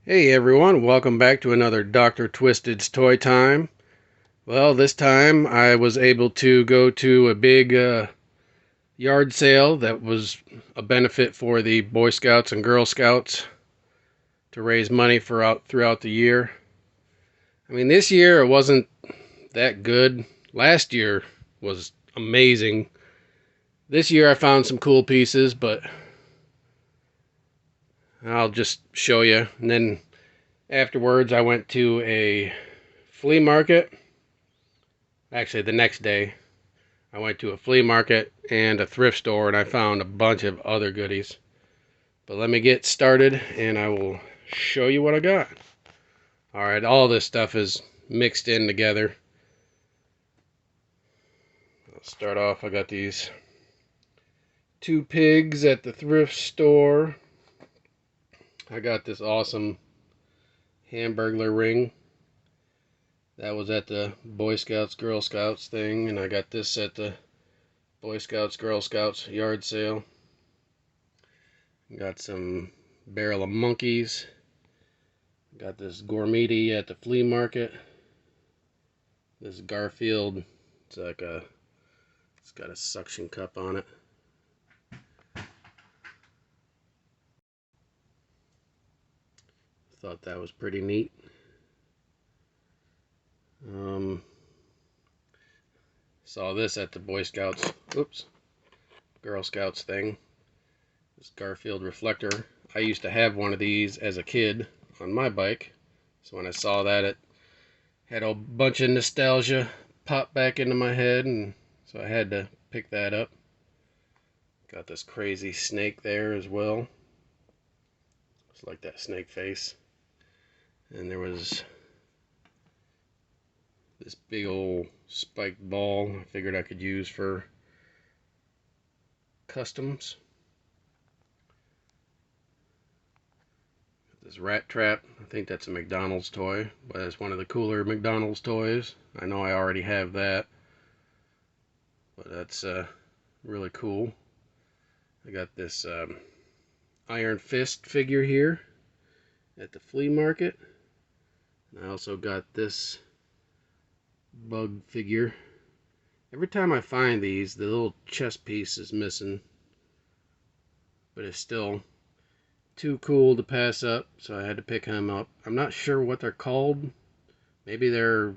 Hey everyone, welcome back to another Dr. Twisted's Toy Time. Well, this time I was able to go to a big yard sale that was a benefit for the Boy Scouts and Girl Scouts to raise money for throughout the year. I mean, this year it wasn't that good. Last year was amazing. This year I found some cool pieces, but I'll just show you. And then afterwards I went to a flea market. Actually, the next day, I went to a flea market and a thrift store and I found a bunch of other goodies. But let me get started and I will show you what I got. Alright, all this stuff is mixed in together. I'll start off, I got these two pigs at the thrift store. I got this awesome Hamburglar Ring. That was at the Boy Scouts, Girl Scouts thing, and I got this at the Boy Scouts, Girl Scouts yard sale. Got some barrel of monkeys. Got this gourmety at the flea market. This Garfield, it's got a suction cup on it. Thought that was pretty neat. Saw this at the Boy Scouts, Girl Scouts thing. This Garfield Reflector. I used to have one of these as a kid on my bike. So when I saw that, it had a bunch of nostalgia pop back into my head, and so I had to pick that up. Got this crazy snake there as well. It's like that snake face. And there was this big old spiked ball I figured I could use for customs. This rat trap, I think that's a McDonald's toy, but it's one of the cooler McDonald's toys. I know I already have that, but that's really cool. I got this Iron Fist figure here at the flea market. I also got this bug figure. Every time I find these, the little chest piece is missing, but it's still too cool to pass up, so I had to pick him up. I'm not sure what they're called. Maybe they're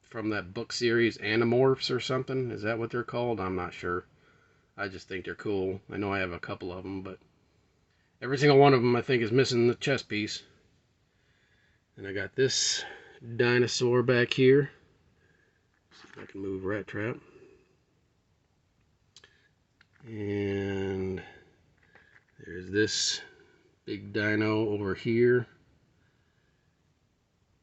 from that book series Animorphs or something. Is that what they're called? I'm not sure. I just think they're cool. I know I have a couple of them, but every single one of them I think is missing the chest piece. And I got this Dinosaur back here. See if I can move Rat Trap. And there's this big dino over here.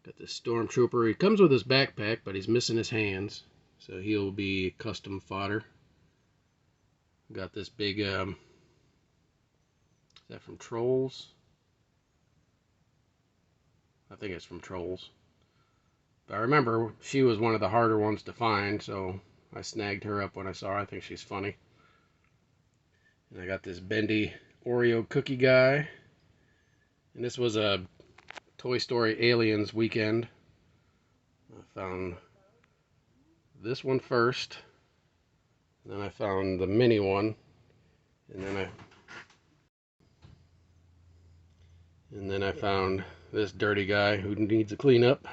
Got this Stormtrooper. He comes with his backpack, but he's missing his hands, so he'll be custom fodder. Got this big, is that from Trolls? I think it's from Trolls. But I remember she was one of the harder ones to find, so I snagged her up when I saw her. I think she's funny. And I got this bendy Oreo cookie guy. And this was a Toy Story Aliens weekend. I found this one first. Then I found the mini one. And then I found this dirty guy who needs a cleanup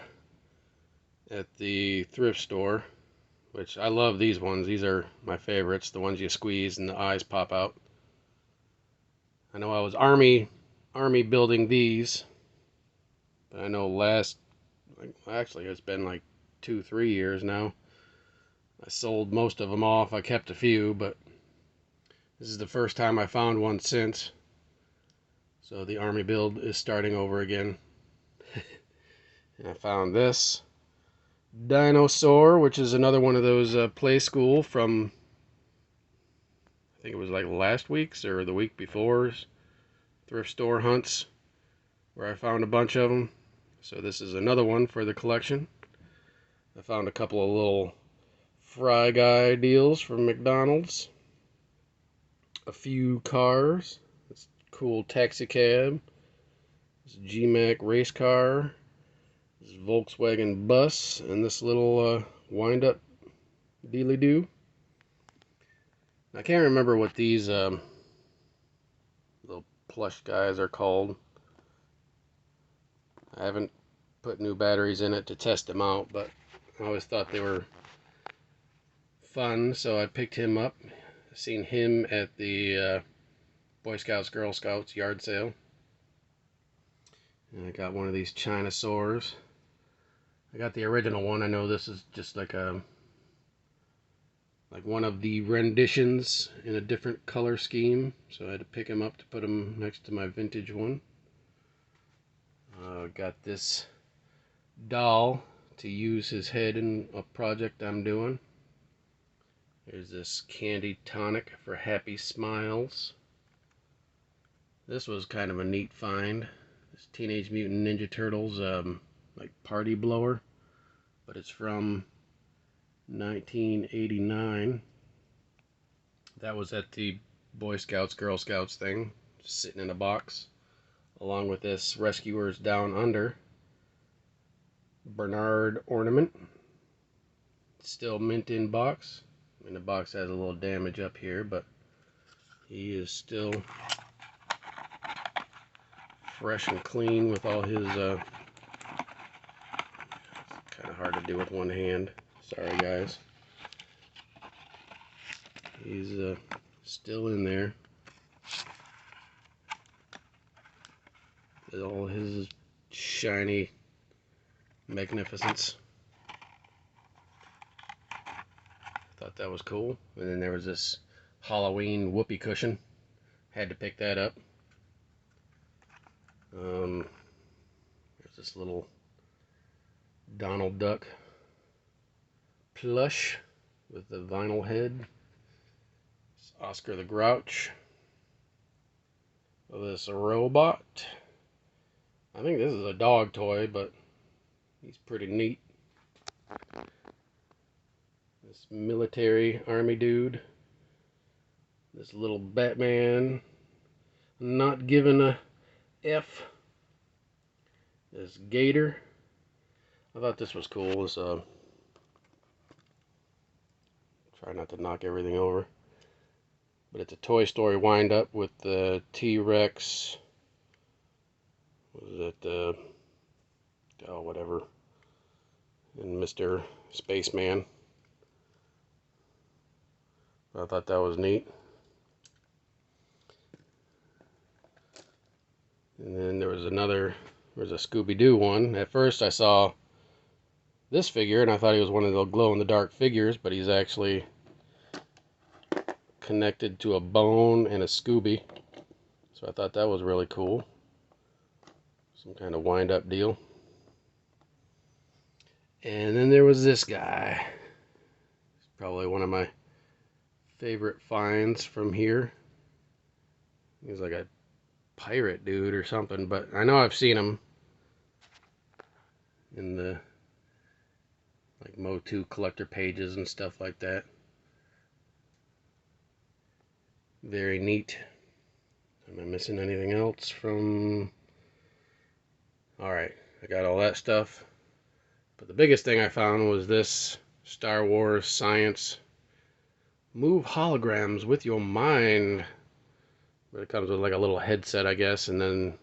at the thrift store. Which I love these ones. These are my favorites. The ones you squeeze and the eyes pop out. I know I was army building these. But I know actually it's been like 2-3 years now. I sold most of them off. I kept a few, but this is the first time I found one since. So the army build is starting over again. And I found this Dinosaur, which is another one of those play school from, I think it was like last week's or the week before's thrift store hunts, where I found a bunch of them. So this is another one for the collection. I found a couple of little Fry Guy deals from McDonald's. A few cars. This cool taxi cab. this G-Mac race car, this Volkswagen bus, and this little wind-up dealy-doo. I can't remember what these little plush guys are called. I haven't put new batteries in it to test them out, but I always thought they were fun, so I picked him up. I've seen him at the Boy Scouts, Girl Scouts yard sale. And I got one of these Dinosaurs. I got the original one. I know this is just like one of the renditions in a different color scheme, so I had to pick him up to put him next to my vintage one. Got this doll to use his head in a project I'm doing. There's this candy tonic for happy smiles. This was kind of a neat find. This Teenage Mutant Ninja Turtles like party blower, but it's from 1989. That was at the Boy Scouts, Girl Scouts thing, just sitting in a box, along with this Rescuers Down Under Bernard ornament. Still mint in box. And the box has a little damage up here, but he is still fresh and clean with all his kind of hard to do with one hand. Sorry guys. He's still in there. With all his shiny magnificence. Thought that was cool. And then there was this Halloween whoopee cushion. Had to pick that up. There's this little Donald Duck plush with the vinyl head. It's Oscar the Grouch. This robot. I think this is a dog toy, but he's pretty neat. This military army dude. This little Batman. Not giving a F. This gator. I thought this was cool. This, try not to knock everything over. But it's a Toy Story wind up with the T-Rex. What is it? Oh, whatever. And Mr. Spaceman. I thought that was neat. And then there's a Scooby-Doo one. At first I saw this figure and I thought he was one of the glow-in-the-dark figures, but he's actually connected to a bone and a Scooby. So I thought that was really cool. Some kind of wind-up deal. And then there was this guy. He's probably one of my favorite finds from here. He's like a pirate dude or something, but I know I've seen him in the like Mo2 collector pages and stuff like that. Very neat. Am I missing anything else from... Alright, I got all that stuff. But the biggest thing I found was this Star Wars Science Move Holograms with Your Mind. But it comes with like a little headset, I guess, and then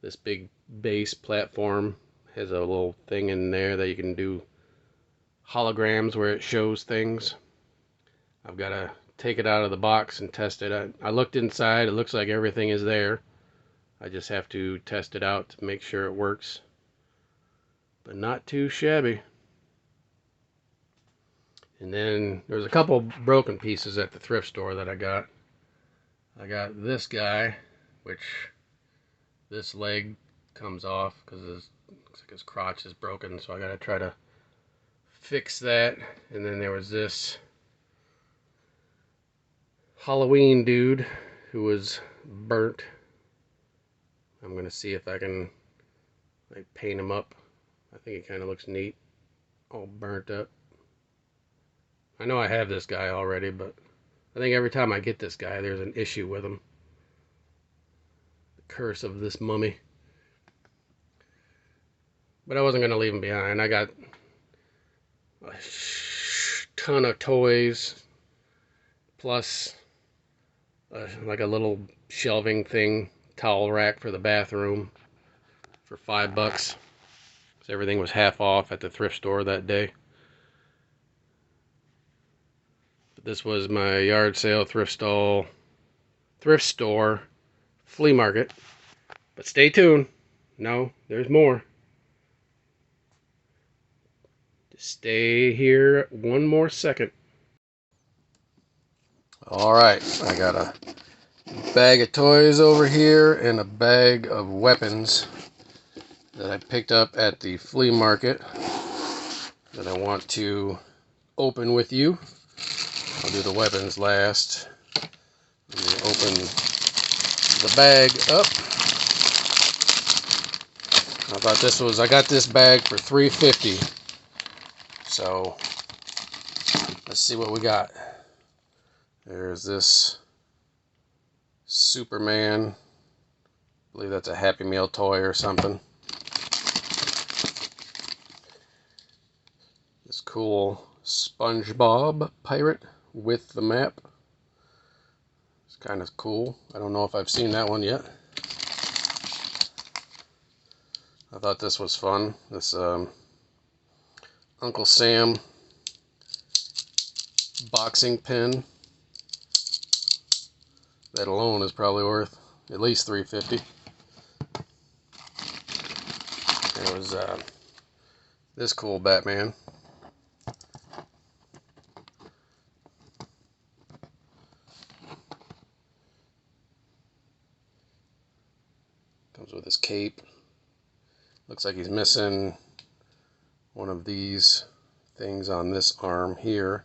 this big base platform has a little thing in there that you can do holograms where it shows things. I've got to take it out of the box and test it. I looked inside, it looks like everything is there. I just have to test it out to make sure it works. But not too shabby. And then there's a couple broken pieces at the thrift store that I got. I got this guy, which this leg comes off because looks like his crotch is broken, so I gotta try to fix that. And then there was this Halloween dude who was burnt. I'm gonna see if I can like paint him up. I think he kind of looks neat, all burnt up. I know I have this guy already, but I think every time I get this guy, there's an issue with him. The curse of this mummy. But I wasn't going to leave them behind. I got a ton of toys, plus like a little shelving thing, towel rack for the bathroom for $5. So everything was half off at the thrift store that day. But this was my yard sale, thrift store, flea market. But stay tuned. No, there's more. Just stay here one more second. Alright, I got a bag of toys over here and a bag of weapons that I picked up at the flea market that I want to open with you. I'll do the weapons last. Let me open the bag up. I got this bag for $3.50. So let's see what we got. There's this Superman. I believe that's a Happy Meal toy or something. This cool SpongeBob pirate with the map. It's kind of cool. I don't know if I've seen that one yet. I thought this was fun. This Uncle Sam boxing pin. That alone is probably worth at least $3.50. There was this cool Batman. Comes with his cape. Looks like he's missing one of these things on this arm here.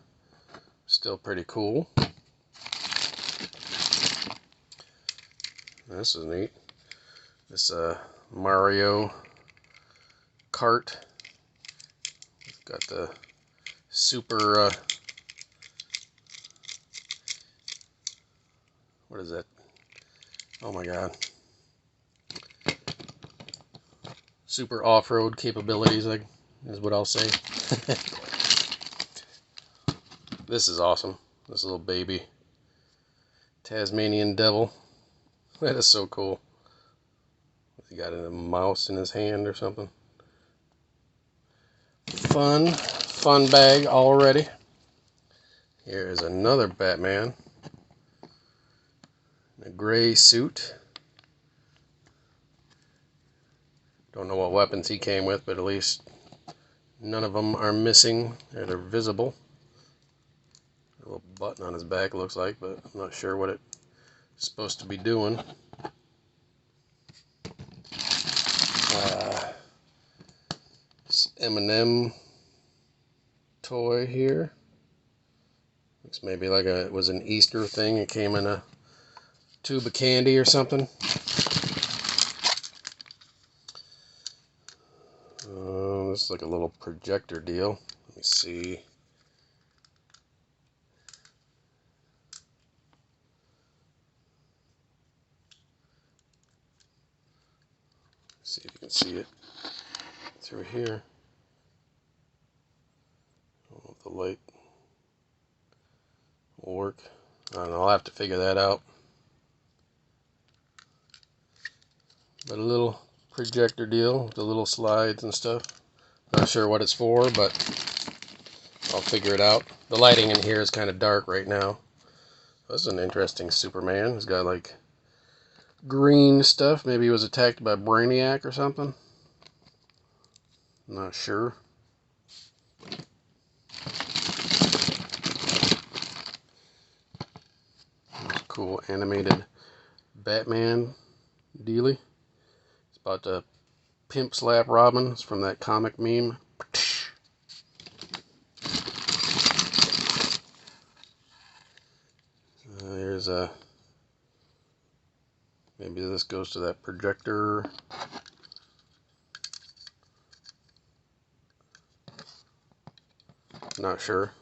Still pretty cool. This is neat. This Mario Kart. Got the super what is that? Oh my god. Super off-road capabilities, like, is what I'll say. This is awesome. This little baby Tasmanian Devil. That is so cool. He got a mouse in his hand or something. Fun bag already. Here is another Batman. A gray suit. Don't know what weapons he came with, but at least none of them are missing. They're visible. A little button on his back looks like, but I'm not sure what it's supposed to be doing. This Eminem Toy here. Looks maybe like it was an Easter thing. It came in a tube of candy or something. This is like a little projector deal. Let me see. See if you can see it through here. I don't know if the light will work. I don't know, I'll have to figure that out. But a little projector deal with the little slides and stuff. Not sure what it's for, but I'll figure it out. The lighting in here is kind of dark right now. This is an interesting Superman. He's got like green stuff. Maybe he was attacked by Brainiac or something. Not sure. Cool animated Batman dealie. It's about to pimp slap Robin. It's from that comic meme. There's a... Maybe this goes to that projector. Not sure.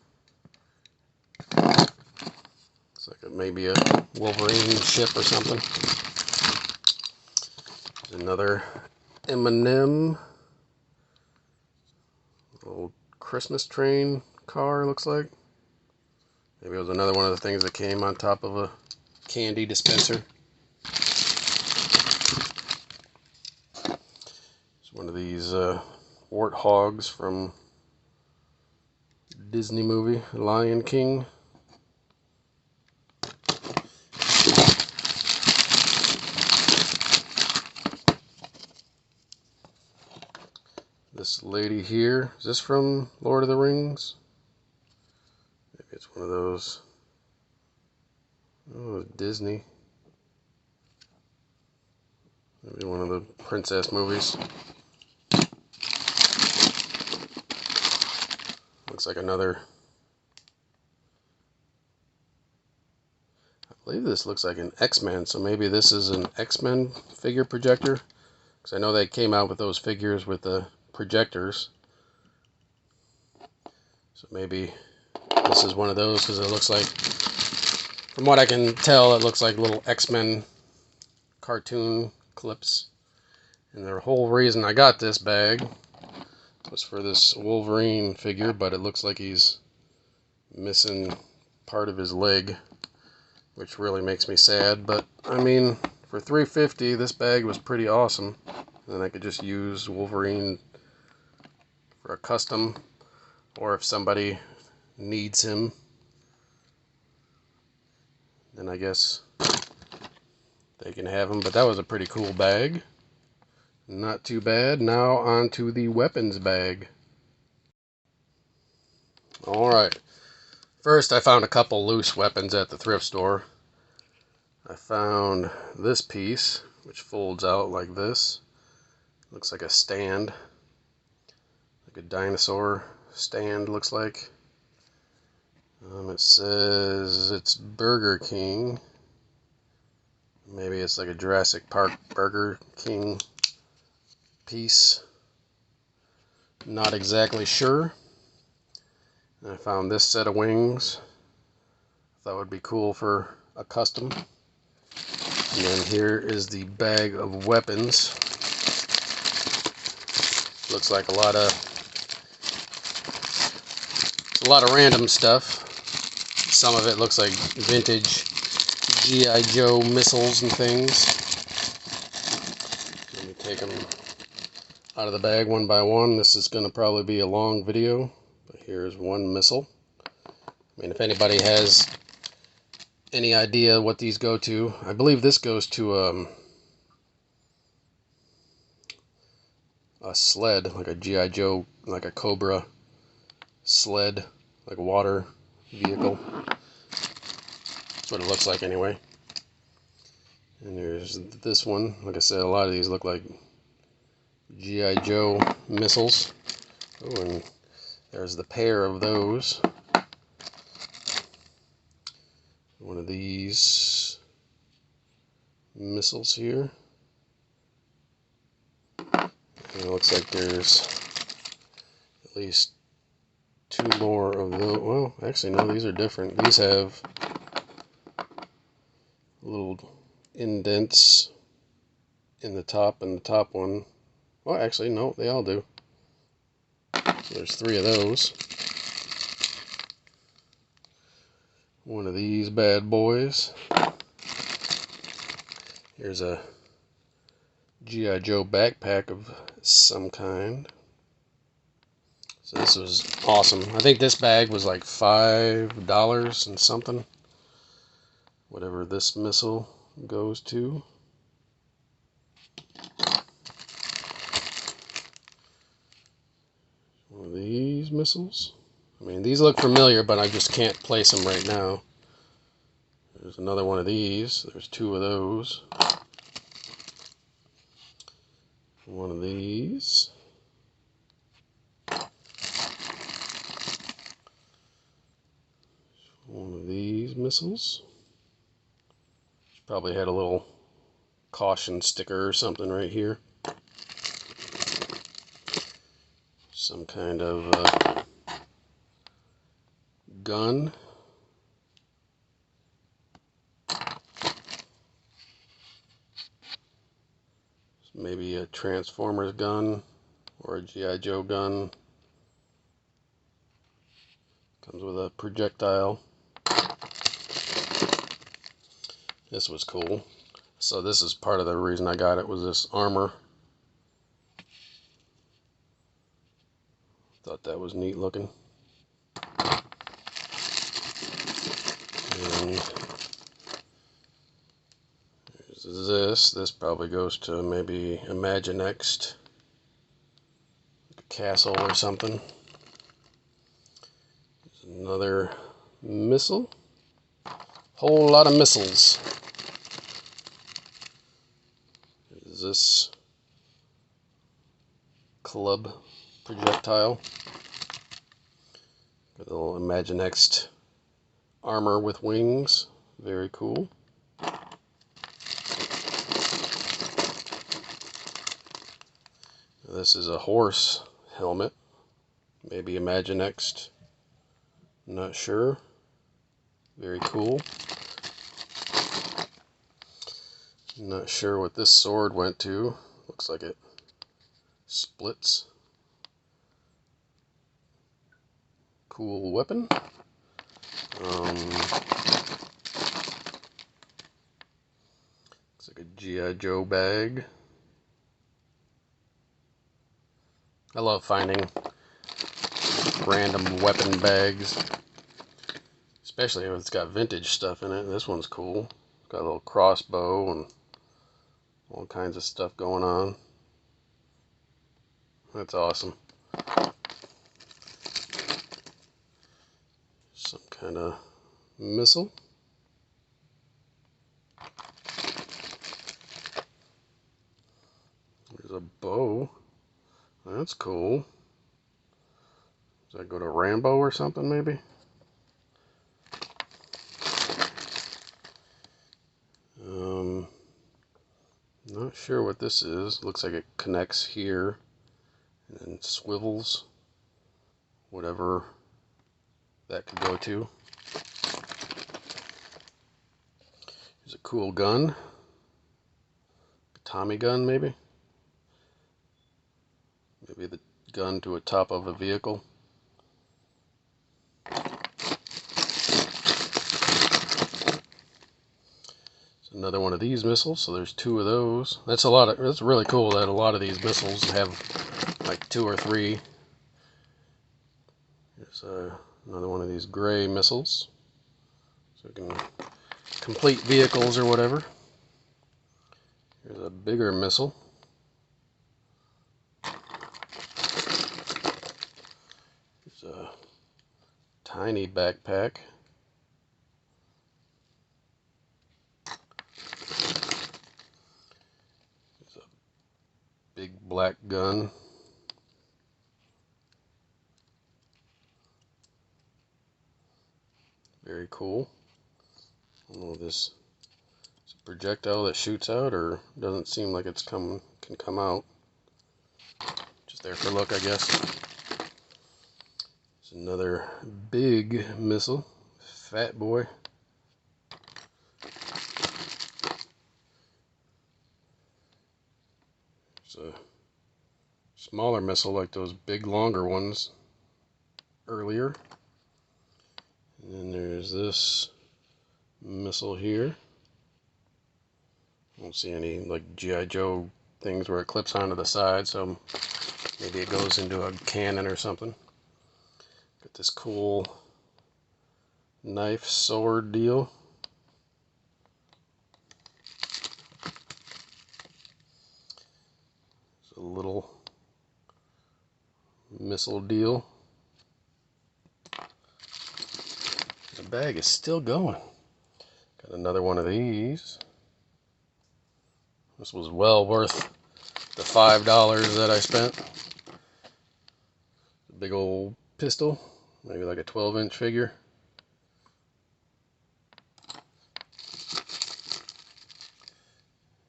Looks like it may be a Wolverine ship or something. There's another Eminem Old Christmas train car, looks like. Maybe it was another one of the things that came on top of a candy dispenser. It's one of these warthogs from Disney movie, Lion King. This lady here, is this from Lord of the Rings? Maybe it's one of those. Oh, Disney. Maybe one of the princess movies. Looks like another. I believe this looks like an X-Men, so maybe this is an X-Men figure projector. Because I know they came out with those figures with the projectors. So maybe this is one of those, because it looks like, from what I can tell, it looks like little X-Men cartoon clips. And the whole reason I got this bag was for this Wolverine figure, but it looks like he's missing part of his leg, which really makes me sad. But I mean, for $3.50, this bag was pretty awesome. And I could just use Wolverine for a custom, or if somebody needs him, then I guess they can have him. But that was a pretty cool bag. Not too bad. Now on to the weapons bag. Alright. First, I found a couple loose weapons at the thrift store. I found this piece, which folds out like this. Looks like a stand. Like a dinosaur stand, looks like. It says it's Burger King. Maybe it's like a Jurassic Park Burger King piece. Not exactly sure. And I found this set of wings. Thought would be cool for a custom. And then here is the bag of weapons. Looks like a lot of random stuff. Some of it looks like vintage G.I. Joe missiles and things. Let me take them out of the bag one by one. This is going to probably be a long video, but here's one missile. I mean, if anybody has any idea what these go to, I believe this goes to a sled, like a G.I. Joe, like a Cobra sled, like a water vehicle. That's what it looks like anyway. And there's this one. Like I said, a lot of these look like G.I. Joe missiles. Oh, and there's the pair of those. One of these missiles here. And it looks like there's at least two more of those. Well, actually, no, these are different. These have little indents in the top, and the top one, well, actually, no, they all do. So there's three of those. One of these bad boys. Here's a G.I. Joe backpack of some kind. So this was awesome. I think this bag was like $5 and something. Whatever this missile goes to. One of these missiles. I mean, these look familiar, but I just can't place them right now. There's another one of these. There's two of those. One of these. One of these missiles. Probably had a little caution sticker or something right here. Some kind of gun. Maybe a Transformers gun or a G.I. Joe gun. Comes with a projectile. This was cool. So this is part of the reason I got it, was this armor. Thought that was neat looking. And there's this. This probably goes to maybe Imaginext. A castle or something. There's another missile. Whole lot of missiles. Is this club projectile? Got a little Imaginext armor with wings. Very cool. This is a horse helmet. Maybe Imaginext. Not sure. Very cool. Not sure what this sword went to. Looks like it splits. Cool weapon. Looks like a G.I. Joe bag. I love finding random weapon bags, especially if it's got vintage stuff in it. This one's cool. Got a little crossbow and all kinds of stuff going on. That's awesome. Some kind of missile. There's a bow. That's cool. Does that go to Rambo or something, maybe? Not sure what this is. Looks like it connects here and then swivels. Whatever that could go to. Here's a cool gun. Tommy gun, maybe? Maybe the gun to a top of a vehicle. Another one of these missiles, so there's two of those. That's really cool that a lot of these missiles have like 2 or 3. Here's another one of these gray missiles, so we can complete vehicles or whatever. Here's a bigger missile. Here's a tiny backpack. Big black gun. Very cool. I don't know if this is a projectile that shoots out or doesn't seem like it's can come out. Just there for look, I guess. There's another big missile. Fat boy. There's a smaller missile like those big longer ones earlier. And then there's this missile here. I don't see any like G.I. Joe things where it clips onto the side, so maybe it goes into a cannon or something. Got this cool knife sword deal. It's a little missile deal. The bag is still going. Got another one of these. This was well worth the $5 that I spent. A big old pistol, maybe like a 12-inch figure.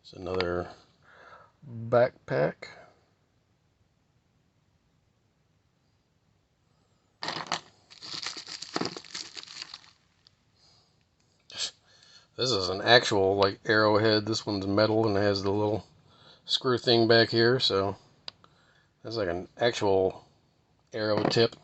It's another backpack. This is an actual like arrowhead. This one's metal and it has the little screw thing back here, so that's like an actual arrow tip.